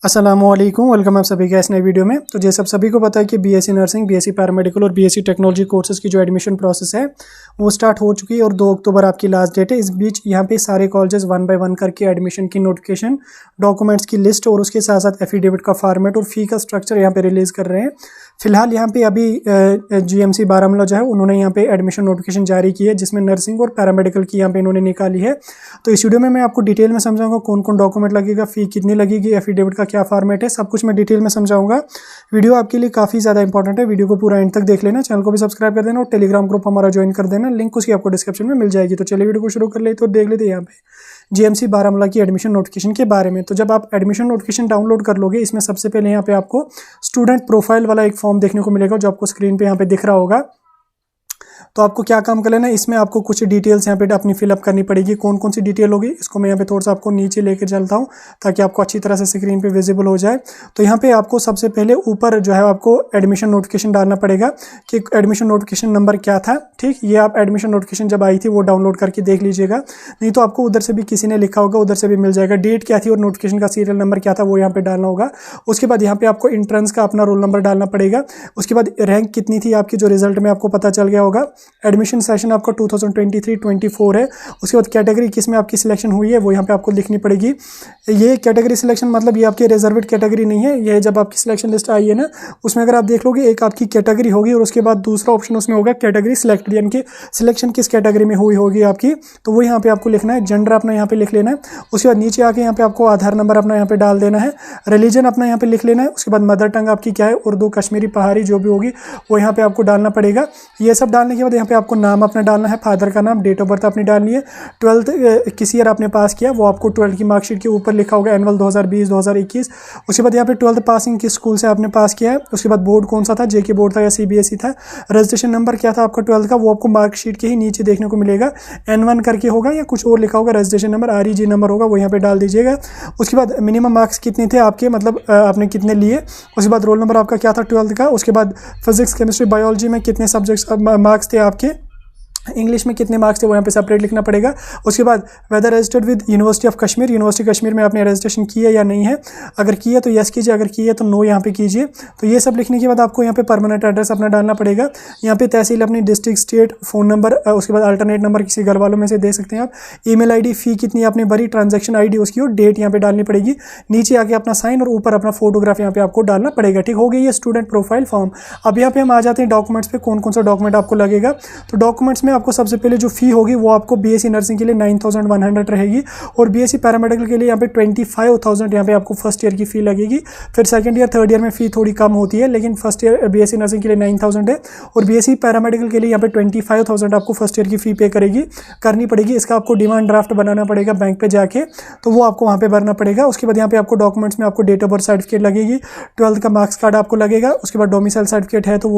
अस्सलामुअलैकुम, वेलकम आप सभी का इस नए वीडियो में। तो जैसे आप सभी को पता है कि बीएससी नर्सिंग, बीएससी पैरामेडिकल और बीएससी टेक्नोलॉजी कोर्सेज की जो एडमिशन प्रोसेस है वो स्टार्ट हो चुकी है और 2 अक्टूबर आपकी लास्ट डेट है। इस बीच यहाँ पे सारे कॉलेजेस 1 बाय 1 करके एडमिशन की नोटिफिकेशन, डॉक्यूमेंट्स की लिस्ट और उसके साथ साथ एफिडेविट का फॉर्मेट और फी का स्ट्रक्चर यहाँ पे रिलीज कर रहे हैं। फिलहाल यहाँ पे अभी जीएमसी बारामूला जो है उन्होंने यहाँ पे एडमिशन नोटिफिकेशन जारी की है, जिसमें नर्सिंग और पैरामेडिकल की यहाँ पे इन्होंने निकाली है। तो इस वीडियो में मैं आपको डिटेल में समझाऊंगा कौन कौन डॉक्यूमेंट लगेगा, फी कितनी लगेगी, एफिडेविट का क्या फॉर्मेट है, सब कुछ मैं डिटेल में समझाऊंगा। वीडियो आपके लिए काफ़ी ज़्यादा इंपॉर्टेंट है, वीडियो को पूरा एंड तक देख लेना, चैनल को भी सब्सक्राइब कर देना और टेलीग्राम ग्रुप हमारा ज्वाइन कर देना, लिंक उसकी आपको डिस्क्रिप्शन में मिल जाएगी। तो चलिए वीडियो को शुरू कर लेते और देख लेते यहाँ पे जीएमसी बारामूला की एडमिशन नोटिफिकेशन के बारे में। तो जब आप एडमिशन नोटिफिकेशन डाउनलोड कर लोगे, इसमें सबसे पहले यहाँ पे आपको स्टूडेंट प्रोफाइल वाला एक फॉर्म देखने को मिलेगा जो आपको स्क्रीन पे यहाँ पे दिख रहा होगा। तो आपको क्या काम कर लेना है, इसमें आपको कुछ डिटेल्स यहाँ पे अपनी फिलअप करनी पड़ेगी। कौन कौन सी डिटेल होगी इसको मैं यहाँ पे थोड़ा सा आपको नीचे लेकर चलता हूँ ताकि आपको अच्छी तरह से स्क्रीन पे विजिबल हो जाए। तो यहाँ पे आपको सबसे पहले ऊपर जो है आपको एडमिशन नोटिफिकेशन डालना पड़ेगा कि एडमिशन नोटिफिकेशन नंबर क्या था। ठीक, ये आप एडमिशन नोटिफिकेशन जब आई थी वो डाउनलोड करके देख लीजिएगा, नहीं तो आपको उधर से भी किसी ने लिखा होगा, उधर से भी मिल जाएगा। डेट क्या थी और नोटिफिकेशन का सीरियल नंबर क्या था वो यहाँ पे डालना होगा। उसके बाद यहाँ पे आपको इंट्रेंस का अपना रोल नंबर डालना पड़ेगा। उसके बाद रैंक कितनी थी आपकी, जो रिजल्ट में आपको पता चल गया होगा। एडमिशन सेशन आपका 2023-24 है। उसके बाद कैटेगरी किस में आपकी सिलेक्शन हुई है वो यहाँ पे आपको लिखनी पड़ेगी। ये कैटेगरी सिलेक्शन मतलब ये आपकी रिजर्वेड कैटेगरी नहीं है, ये जब आपकी सिलेक्शन लिस्ट आई है ना उसमें अगर आप देख लोगे एक आपकी कैटेगरी होगी और उसके बाद दूसरा ऑप्शन उसमें होगा कैटेगरी सिलेक्टेड, यानी कि सिलेक्शन किस कैटेगरी में हुई होगी आपकी, तो वो यहाँ पे आपको लिखना है। जेंडर अपना यहाँ पे लिख लेना है। उसके बाद नीचे आके यहाँ पे आपको आधार नंबर अपना यहाँ पे डाल देना है। रिलीजन अपना यहाँ पे लिख लेना है। उसके बाद मदर टंग आपकी क्या है, उर्दू, कश्मीरी, पहाड़ी जो भी होगी वो यहाँ पे आपको डालना पड़ेगा। ये सब डालने के बाद यहाँ पे आपको नाम अपना डालना है, फादर का नाम, डेट ऑफ बर्थ अपनी डालनी है। 12th किस ईयर आपने पास किया वो आपको 12th की मार्कशीट के ऊपर लिखा होगा, एनुअल 2020-2021। उसके बाद यहाँ पे 12th पासिंग किस स्कूल से आपने पास किया है। उसके बाद बोर्ड कौन सा था, जेके बोर्ड था या सीबीएसई था। रजिस्ट्रेशन नंबर क्या था आपका 12th का, वो आपको मार्कशीट के ही नीचे देखने को मिलेगा। N1 करके होगा या कुछ और लिखा होगा, रजिस्ट्रेशन नंबर REG नंबर होगा, वो यहाँ पे डाल दीजिएगा। उसके बाद मिनिमम मार्क्स कितने थे आपके, मतलब आपने कितने लिए। उसके बाद रोल नंबर आपका क्या था 12th का। उसके बाद फिजिक्स, केमिस्ट्री, बायोलॉजी में कितने सब्जेक्ट्स मार्क्स थे आपके, इंग्लिश में कितने मार्क्स थे वो यहाँ पे सेपरेट लिखना पड़ेगा। उसके बाद whether registered with university of Kashmir, university Kashmir में आपने रजिस्ट्रेशन किया या नहीं है, अगर किया तो यस कीजिए, अगर किया तो नो यहाँ पे कीजिए। तो ये सब लिखने के बाद आपको यहाँ पे परमानेंट एड्रेस अपना डालना पड़ेगा। यहाँ पे तहसील अपनी, डिस्ट्रिक्ट, स्टेट, फ़ोन नंबर, उसके बाद अल्टरनेट नंबर किसी घर वालों में से दे सकते हैं आप। ईमेल आईडी, फ़ी कितनी आपने भरी, ट्रांजैक्शन आईडी उसकी और डेट यहाँ पे डालनी पड़ेगी। नीचे आके अपना साइन और ऊपर अपना फोटोग्राफ यहाँ पे आपको डालना पड़ेगा। ठीक हो गई ये स्टूडेंट प्रोफाइल फॉर्म। अब यहाँ पे हम आ जाते हैं डॉक्यूमेंट्स पे, कौन कौन सा डॉक्यूमेंट आपको लगेगा। तो डॉक्यूमेंट्स में आपको सबसे पहले जो फी होगी वो आपको बीएससी नर्सिंग के लिए 9100 रहेगी और बीएससी पैरामेडिकल के लिए यहाँ पे 25,000 यहाँ पे आपको फर्स्ट ईयर की फी लगेगी। फिर सेकंड ईयर, थर्ड ईयर में फी थोड़ी कम होती है, लेकिन फर्स्ट ईयर बीएससी नर्सिंग के लिए 9,000 है और बीएससी पैरामेडिकल के लिए यहाँ पे 25,000 आपको फर्स्ट ईयर की फी पे करनी पड़ेगी। इसका आपको डिमांड ड्राफ्ट बनाना पड़ेगा बैंक पे जाके, तो वो आपको वहाँ पे भरना पड़ेगा। उसके बाद यहाँ पे आपको डॉक्यूमेंट्स में आपको डेट ऑफ बर्थ सर्टिफिकेट लगेगी, 12th का मार्क्स कार्ड आपको लगेगा। उसके बाद डोमिसाइल सर्टिफिकेट है तो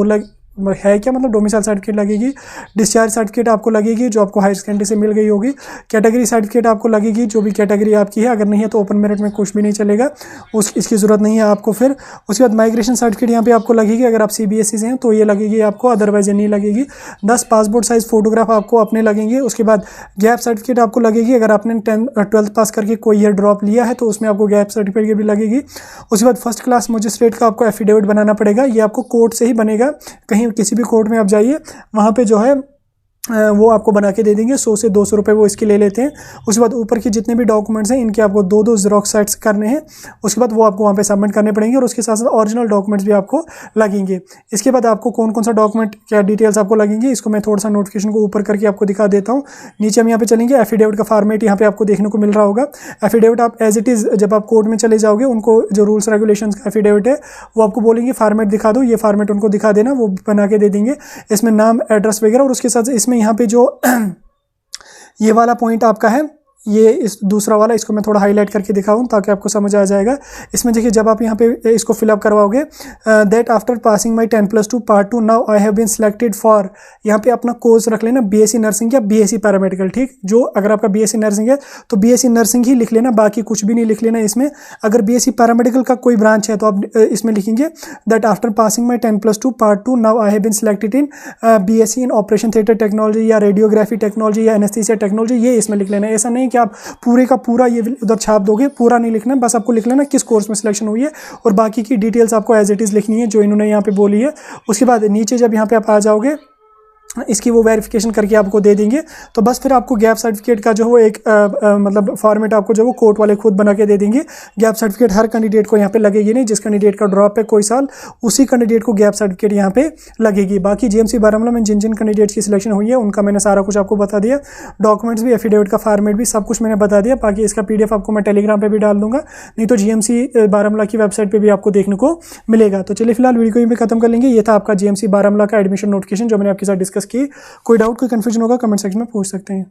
वो है क्या, मतलब डोमिसाइल सर्टिफिकेट लगेगी। डिस्चार्ज सर्टिफिकेट आपको लगेगी जो आपको हायर सेकेंडरी से मिल गई होगी। कैटेगरी सर्टिफिकेट आपको लगेगी जो भी कैटेगरी आपकी है, अगर नहीं है तो ओपन मेरिट में कुछ भी नहीं चलेगा, इसकी ज़रूरत नहीं है आपको। फिर उसके बाद माइग्रेशन सर्टिफिकेट यहाँ पे आपको लगेगी, अगर आप सीबीएसई से हैं तो ये लगेगी आपको, अदरवाइज ये नहीं लगेगी। 10 पासपोर्ट साइज़ फोटोग्राफ आपको अपने लगेंगे। उसके बाद गैप सर्टिफिकेट आपको लगेगी, अगर आपने 12th पास करके कोई ईयर ड्रॉप लिया है तो उसमें आपको गैप सर्टिफिकेट भी लगेगी। उसके बाद फर्स्ट क्लास मजिस्ट्रेट का आपको एफिडेविट बनाना पड़ेगा, ये आपको कोर्ट से ही बनेगा। कहीं किसी भी कोर्ट में आप जाइए वहाँ पे जो है वो आपको बना के दे देंगे, 100 से 200 रुपये वो इसके ले लेते हैं। उसके बाद ऊपर के जितने भी डॉक्यूमेंट्स हैं इनके आपको 2 ज़ेरॉक्स सेट्स करने हैं। उसके बाद वो आपको वहाँ पे सबमिट करने पड़ेंगे और उसके साथ साथ ओरिजिनल डॉक्यूमेंट्स भी आपको लगेंगे। इसके बाद आपको कौन कौन सा डॉक्यूमेंट, क्या डिटेल्स आपको लगेंगे, इसको मैं थोड़ा सा नोटिफिकेशन को ऊपर करके आपको दिखा देता हूँ। नीचे हम यहाँ पे चलेंगे, एफिडेविट का फॉर्मेट यहाँ पे आपको देखने को मिल रहा होगा। एफिडेविट आप एज इट इज़ जब आप कोर्ट में चले जाओगे, उनको जो रूल्स रेगुलेशन का एफिडेविट है वो आपको बोलेंगे फॉर्मेट दिखा दो, ये फॉर्मेट उनको दिखा देना, वो बना के दे देंगे। इसमें नाम, एड्रेस वगैरह और उसके साथ इसमें यहाँ पे जो ये वाला पॉइंट आपका है, ये इस दूसरा वाला, इसको मैं थोड़ा हाईलाइट करके दिखाऊं ताकि आपको समझ आ जाएगा। इसमें देखिए जब आप यहाँ पे इसको फिलअप करवाओगे, that after passing my 10+2 part 2 now I have been selected for, यहाँ पे अपना कोर्स रख लेना बीएससी नर्सिंग या बीएससी पैरामेडिकल। ठीक, जो अगर आपका बीएससी नर्सिंग है तो बीएससी नर्सिंग ही लिख लेना, बाकी कुछ भी नहीं लिख लेना इसमें। अगर बीएससी पैरामेडिकल का कोई ब्रांच है तो आप इसमें लिखेंगे that after passing my 10+2 part 2 now I have been selected in BSc in operation theatre technology या रेडियोग्राफी टेक्नोलॉजी या एनेस्थीसिया टेक्नोलॉजी, ये इसमें लिख लेना। ऐसा नहीं कि आप पूरे का पूरा ये उधर छाप दोगे, पूरा नहीं लिखना है, बस आपको लिख लेना किस कोर्स में सिलेक्शन हुई है और बाकी की डिटेल्स आपको एज इट इज़ लिखनी है जो इन्होंने यहाँ पे बोली है। उसके बाद नीचे जब यहाँ पे आप आ जाओगे इसकी वो वेरिफिकेशन करके आपको दे देंगे, तो बस फिर आपको गैप सर्टिफिकेट का जो वो एक मतलब फॉर्मेट आपको जो वो कोर्ट वाले खुद बना के दे देंगे। गैप सर्टिफिकेट हर कैंडिडेट को यहाँ पे लगेगी नहीं, जिस कैंडिडेट का ड्रॉप है कोई साल उसी कैंडिडेट को गैप सर्टिफिकेट यहाँ पे लगेगी। बाकी जीएमसी बारामूला में जिन जिन कैंडिडेट्स की सिलेक्शन हुई है उनका मैंने सारा कुछ आपको बता दिया, डॉक्यूमेंट्स भी, एफिडेविट का फॉर्मेट भी, सब कुछ मैंने बता दिया। बाकी इसका PDF आपको मैं टेलीग्राम पर भी डाल दूंगा, नहीं तो जीएमसी बारामूला की वेबसाइट पर भी आपको देखने को मिलेगा। तो चलिए फिलहाल वीडियो को यहीं पे खत्म कर लेंगे। ये था आपका जीएमसी बारामूला का एडमिशन नोटिफिकेशन जो मैंने आपके साथ डिस्कस की। कोई डाउट, कोई कंफ्यूजन होगा कमेंट सेक्शन में पूछ सकते हैं।